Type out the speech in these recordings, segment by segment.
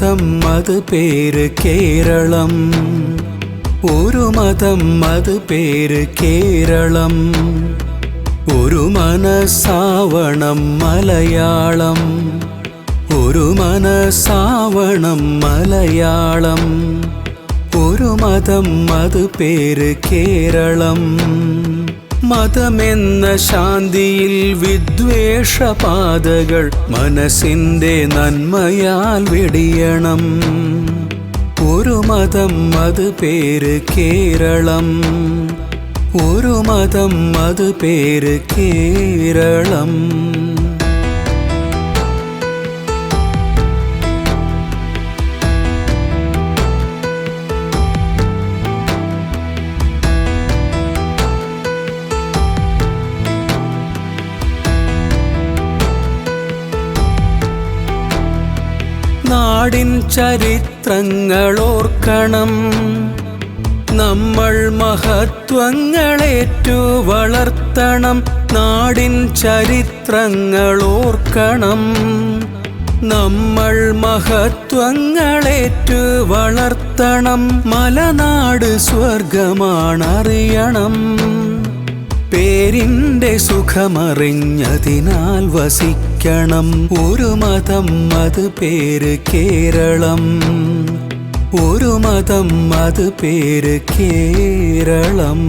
മതം അത് പേര് കേരളം. ഒരു മതം അത് പേര് കേരളം. ഒരു മനസ്സാവണം മലയാളം. ഒരു മനസ്സാവണം മലയാളം. ഒരു മതം അത് പേര് കേരളം. മതമെന്ന ശാന്തിയിൽ വിദ്വേഷപാതകൾ മനസ്സിൻ്റെ നന്മയാൽ വെടിയണം. ഒരു മതം അത് പേര് കേരളം. ഒരു മതം അത് പേര് കേരളം. നാടിൻ ചരിത്രങ്ങളോർക്കണം. നമ്മൾ മഹത്വങ്ങളേറ്റു വളർത്തണം. നാടിൻ ചരിത്രങ്ങളോർക്കണം. നമ്മൾ മഹത്വങ്ങളേറ്റു വളർത്തണം. മലനാട് സ്വർഗമാണറിയണം. പേരിൻ്റെ സുഖമറിഞ്ഞതിനാൽ വസിക്കണം. ഒരു മതം അത് പേര് കേരളം. ഒരു മതം അത് പേര് കേരളം.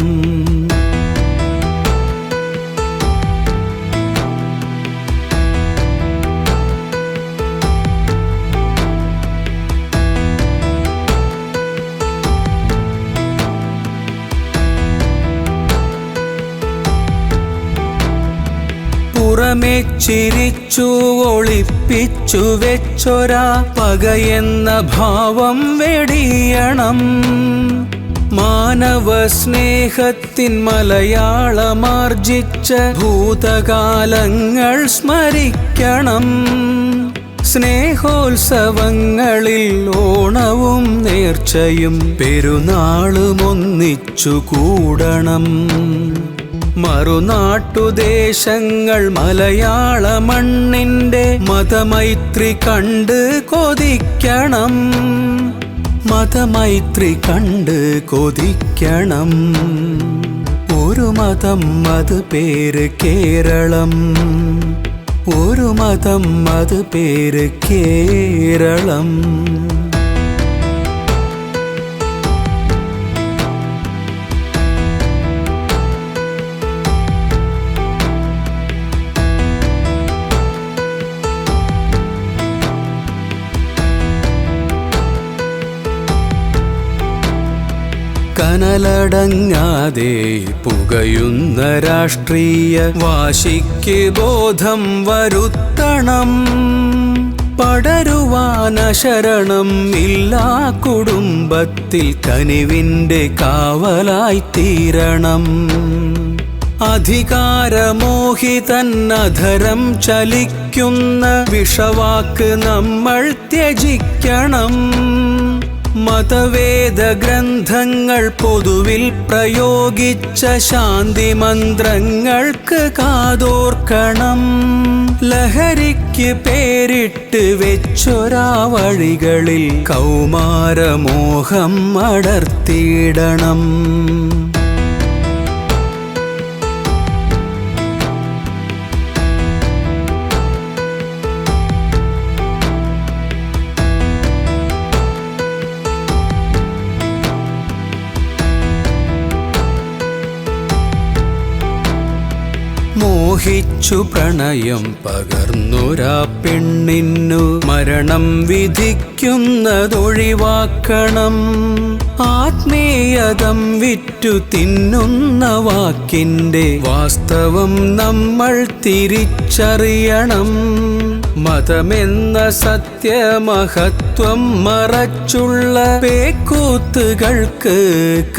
പുറമെ ചിരിച്ചു ഒളിപ്പിച്ചു വെച്ചൊരാ പകയെന്ന ഭാവം വെടിയണം. മാനവ സ്നേഹത്തിൻ മലയാളമാർജിച്ച ഭൂതകാലങ്ങൾ സ്മരിക്കണം. സ്നേഹോത്സവങ്ങളിൽ ഓണവും നേർച്ചയും പെരുന്നാളും ഒന്നിച്ചു കൂടണം. മറുനാട്ടുദേശങ്ങൾ മലയാള മണ്ണിൻ്റെ മതമൈത്രി കണ്ട് കൊതിക്കണം. മതമൈത്രി കണ്ട് കൊതിക്കണം. ഒരു മതം അത് പേര് കേരളം. ഒരു മതം അത് പേര് കേരളം. കനലടങ്ങാതെ പുകയുന്ന രാഷ്ട്രീയ വാശിക്ക് ബോധം വരുത്തണം. പടരുവാനശരണം ഇല്ലാ കുടുംബത്തിൽ കനിവിൻ്റെ കാവലായി തീരണം. അധികാരമോഹിതൻ അധരം ചലിക്കുന്ന വിഷവാക്ക് നമ്മൾ ത്യജിക്കണം. മതവേദ ഗ്രന്ഥങ്ങൾ പൊതുവിൽ പ്രയോഗിച്ച ശാന്തി മന്ത്രങ്ങൾക്ക് കാതോർക്കണം. ലഹരിക്ക് പേരിട്ട് വെച്ചൊരാ വഴികളിൽ കൗമാരമോഹം അടർത്തിയിടണം. മോഹിച്ചു പ്രണയം പകർന്നൊരാ പെണ്ണിന്നു മരണം വിധിക്കുന്നതൊഴിവാക്കണം. ആത്മീയതം വിറ്റു തിന്നുന്ന വാക്കിൻ്റെ വാസ്തവം നമ്മൾ തിരിച്ചറിയണം. മതമെന്ന സത്യമഹത്വം മറച്ചുള്ള പേക്കൂത്തുകൾക്ക്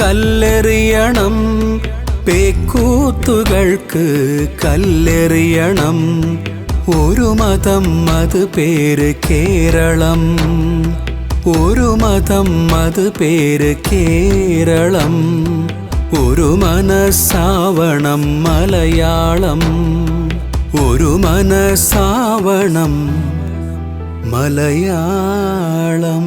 കല്ലെറിയണം. പേക്കൂത്തുകൾക്ക് കല്ലെറിയണം. ഒരു മതം അത് പേര് കേരളം. ഒരു മതം അത് പേര് കേരളം. ഒരു മനസ്സാവണം മലയാളം. ഒരു മനസ്സാവണം മലയാളം.